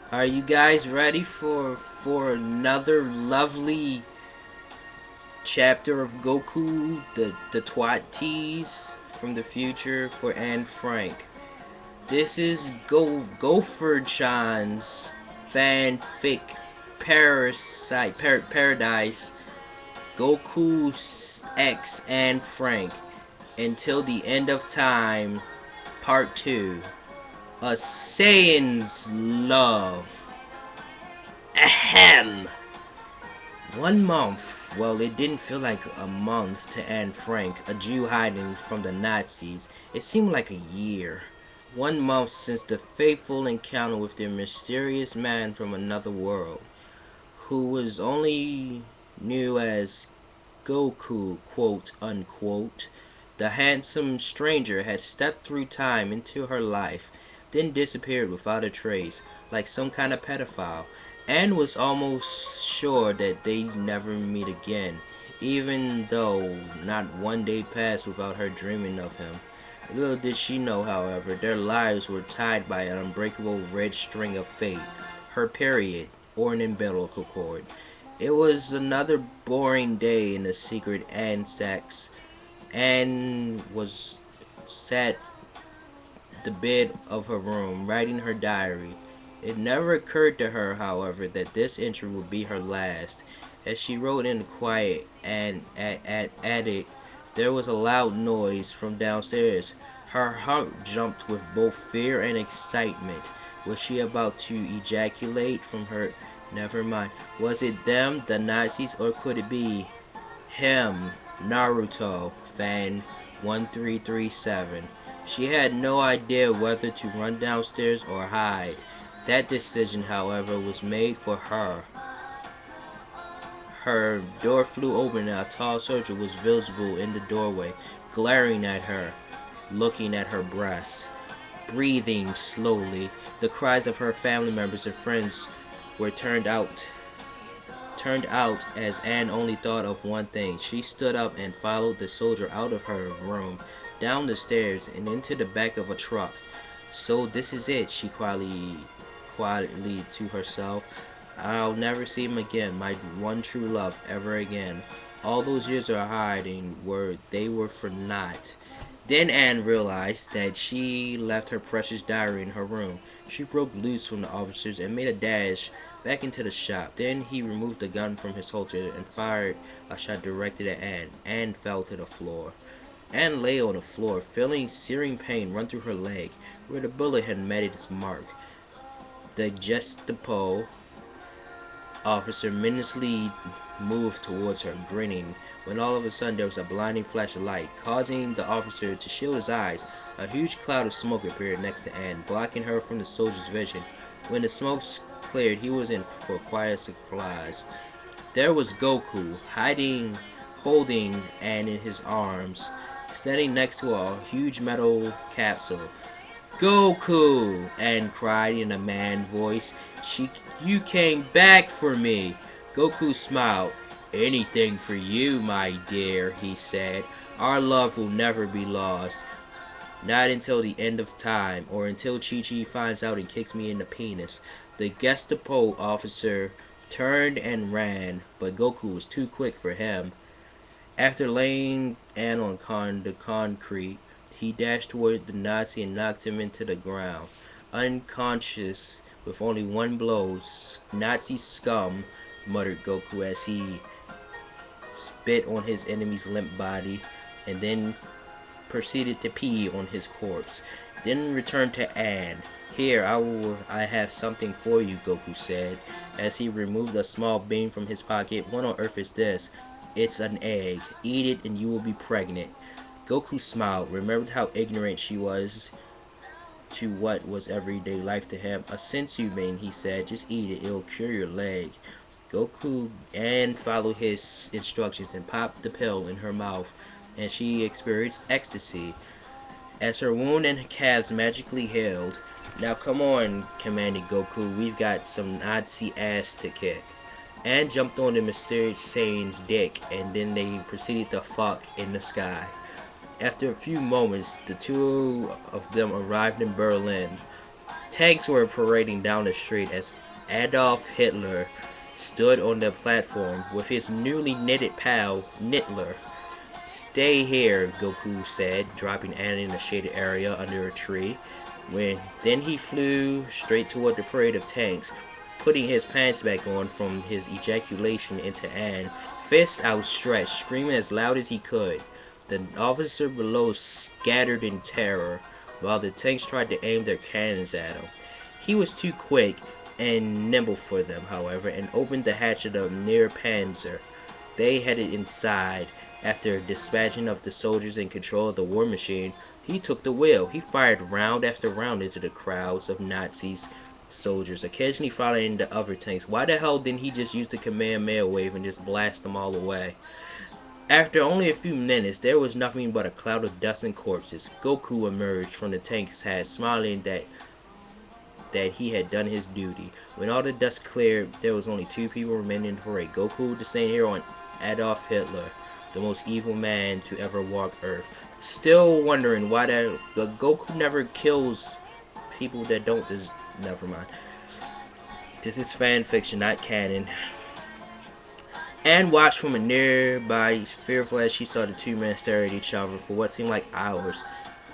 Are you guys ready for another lovely chapter of Goku, the twat tease from the future for Anne Frank? This is Gopher Chan's fanfic paradise. Goku X and Frank until the end of time, part 2. A Saiyan's love. Ahem. 1 month. Well, it didn't feel like a month to Anne Frank, a Jew hiding from the Nazis. It seemed like a year. 1 month since the fateful encounter with the mysterious man from another world, who was only knew as Goku, quote unquote. The handsome stranger had stepped through time into her life, then disappeared without a trace, like some kind of pedophile, and was almost sure that they'd never meet again, even though not one day passed without her dreaming of him. Little did she know, however, their lives were tied by an unbreakable red string of fate, her period, or an umbilical cord. It was another boring day in the secret annex. Anne was sat the bed of her room, writing her diary. It never occurred to her, however, that this entry would be her last. As she wrote in the quiet and attic, there was a loud noise from downstairs. Her heart jumped with both fear and excitement. Was she about to ejaculate from her? Never mind. Was it them, the Nazis, or could it be him, Naruto, fan 1337? She had no idea whether to run downstairs or hide. That decision, however, was made for her. Her door flew open and a tall soldier was visible in the doorway, glaring at her, looking at her breasts, breathing slowly. The cries of her family members and friends were turned out as Anne only thought of one thing. She stood up and followed the soldier out of her room, down the stairs, and into the back of a truck. So this is it, she quietly to herself. I'll never see him again, my one true love, ever again. All those years of hiding were for naught. Then Anne realized that she left her precious diary in her room. She broke loose from the officers and made a dash back into the shop. Then he removed the gun from his holster and fired a shot directed at Anne. Anne fell to the floor. Anne lay on the floor, feeling searing pain run through her leg, where the bullet had made its mark. The Gestapo officer menacingly moved towards her, grinning, when all of a sudden there was a blinding flash of light, causing the officer to shield his eyes. A huge cloud of smoke appeared next to Anne, blocking her from the soldier's vision. When the smoke cleared, he was in for quiet surprise. There was Goku, holding Anne in his arms, standing next to a huge metal capsule. Goku! Anne cried in a man voice. You came back for me. Goku smiled. Anything for you, my dear, he said. Our love will never be lost. Not until the end of time, or until Chi-Chi finds out and kicks me in the penis. The Gestapo officer turned and ran, but Goku was too quick for him. After laying Anne on the concrete, he dashed toward the Nazi and knocked him into the ground. Unconscious, with only one blow, Nazi scum, muttered Goku as he spit on his enemy's limp body and then proceeded to pee on his corpse. Then returned to Anne. Here, I have something for you, Goku said, as he removed a small bean from his pocket. What on earth is this? It's an egg. Eat it and you will be pregnant. Goku smiled, remembered how ignorant she was to what was everyday life to him. A senzu bean, he said. Just eat it. It'll cure your leg. Goku and followed his instructions and popped the pill in her mouth, and she experienced ecstasy as her wound and calves magically healed. Now come on, commanded Goku. We've got some Nazi ass to kick. And jumped on the mysterious Saiyan's dick, and then they proceeded to fuck in the sky. After a few moments, the two of them arrived in Berlin. Tanks were parading down the street as Adolf Hitler stood on the platform with his newly knitted pal, Nittler. Stay here, Goku said, dropping Anna in a shaded area under a tree. Then he flew straight toward the parade of tanks, putting his pants back on from his ejaculation into Anne, fist outstretched, screaming as loud as he could. The officer below scattered in terror, while the tanks tried to aim their cannons at him. He was too quick and nimble for them, however, and opened the hatch of the near Panzer. They headed inside. After dispatching of the soldiers in control of the war machine, he took the wheel. He fired round after round into the crowds of Nazis soldiers, occasionally following the other tanks. Why the hell didn't he just use the command mail wave and just blast them all away? After only a few minutes, there was nothing but a cloud of dust and corpses. Goku emerged from the tank's head, smiling that he had done his duty. When all the dust cleared, there was only two people remaining in the parade. Goku, the same hero, and Adolf Hitler, the most evil man to ever walk Earth. Still wondering why that Goku never kills people that don't. Never mind. This is fan fiction, not canon. Anne watched from a nearby, fearful as she saw the two men stare at each other for what seemed like hours.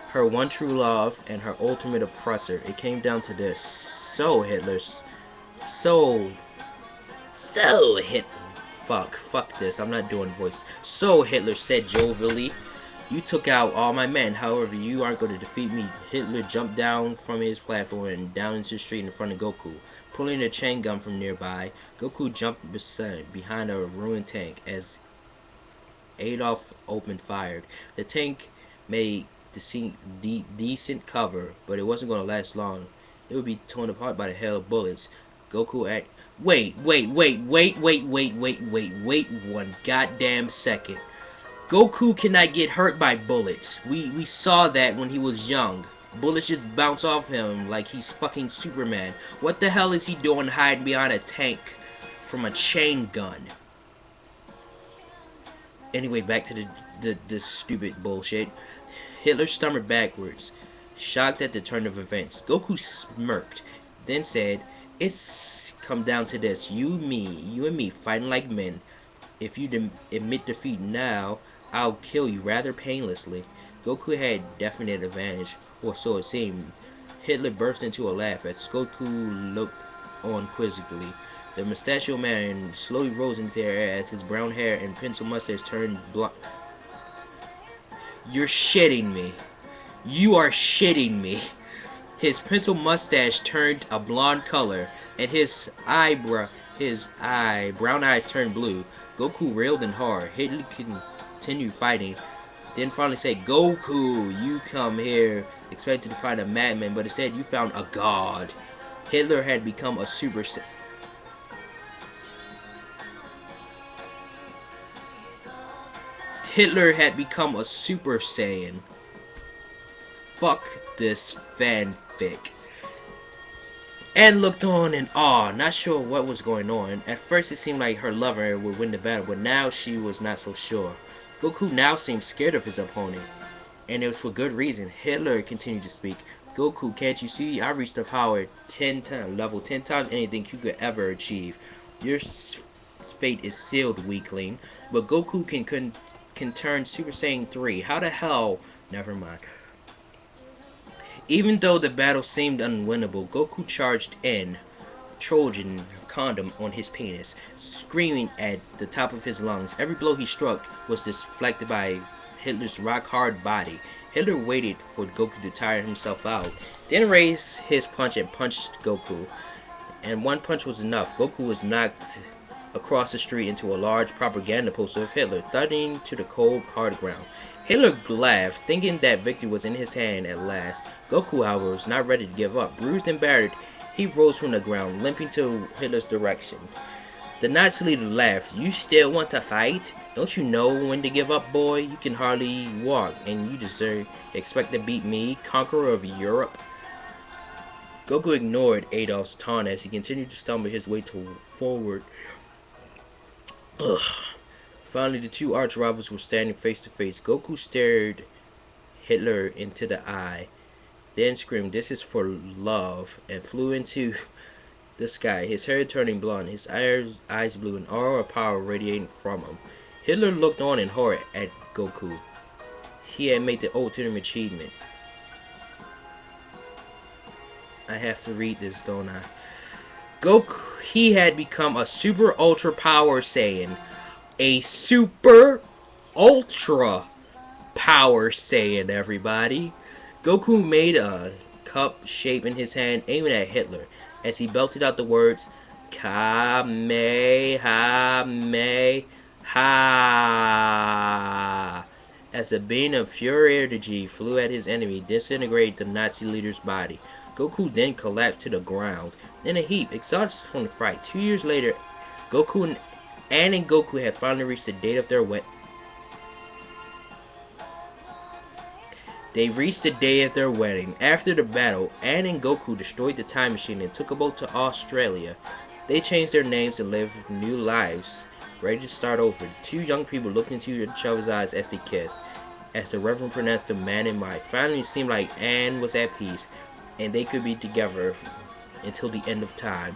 Her one true love and her ultimate oppressor. It came down to this. So Hitler's. So Hitler. Fuck this. I'm not doing voice. So Hitler said jovially, "You took out all my men. However, you aren't going to defeat me." Hitler jumped down from his platform and down into the street in front of Goku. Pulling a chain gun from nearby, Goku jumped behind a ruined tank as Adolf opened fire. The tank made decent cover, but it wasn't going to last long. It would be torn apart by the hail of bullets. Goku at wait one goddamn second. Goku cannot get hurt by bullets. We saw that when he was young. Bullets just bounce off him like he's fucking Superman. What the hell is he doing hiding behind a tank from a chain gun? Anyway, back to the stupid bullshit. Hitler stumbled backwards, shocked at the turn of events. Goku smirked, then said, "It's come down to this. You and me fighting like men. If you admit defeat now, I'll kill you rather painlessly." Goku had definite advantage, or so it seemed. Hitler burst into a laugh as Goku looked on quizzically. The mustachioed man slowly rose into the air as his brown hair and pencil mustache turned blonde. You're shitting me. You are shitting me. His pencil mustache turned a blonde color, and his brown eyes turned blue. Goku reeled in horror. Hitler continued fighting, then finally said, "Goku, you come here expected to find a madman, but instead you found a god." Hitler had become a Super Saiyan. Fuck this fanfic. Anne looked on in awe, not sure what was going on. At first it seemed like her lover would win the battle, but now she was not so sure. Goku now seemed scared of his opponent, and it was for good reason. Hitler continued to speak. "Goku, can't you see? I reached the power 10 times, level 10 times anything you could ever achieve. Your fate is sealed, weakling." But Goku can turn Super Saiyan 3. How the hell? Never mind. Even though the battle seemed unwinnable, Goku charged in, Trojan condom on his penis, screaming at the top of his lungs. Every blow he struck was deflected by Hitler's rock-hard body. Hitler waited for Goku to tire himself out, then raised his punch and punched Goku. And one punch was enough. Goku was knocked across the street into a large propaganda poster of Hitler, thudding to the cold, hard ground. Hitler laughed, thinking that victory was in his hand at last. Goku, however, was not ready to give up. Bruised and battered, he rose from the ground, limping to Hitler's direction. The Nazi leader laughed. "You still want to fight? Don't you know when to give up, boy? You can hardly walk, and you expect to beat me, conqueror of Europe?" Goku ignored Adolf's taunt as he continued to stumble his way forward. Ugh. Finally, the two arch rivals were standing face to face. Goku stared Hitler into the eye. then screamed, "This is for love," and flew into the sky, his hair turning blonde, his eyes blue, an aura of power radiating from him. Hitler looked on in horror at Goku. He had made the ultimate achievement. I have to read this, don't I? Goku, he had become a super ultra power Saiyan. A super ultra power Saiyan, everybody. Goku made a cup shape in his hand, aiming at Hitler, as he belted out the words Kamehameha. As a beam of pure energy flew at his enemy, disintegrated the Nazi leader's body. Goku then collapsed to the ground in a heap, exhausted from the fight. 2 years later, Goku and Goku had finally reached the date of their wedding. They reached the day of their wedding. After the battle, Ann and Goku destroyed the time machine and took a boat to Australia. They changed their names and lived new lives, ready to start over. The two young people looked into each other's eyes as they kissed. As the Reverend pronounced the man in mind, finally it seemed like Ann was at peace, and they could be together until the end of time.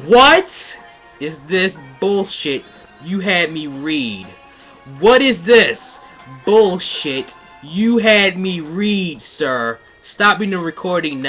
What is this bullshit you had me read? What is this bullshit you had me read, sir? Stopping the recording now.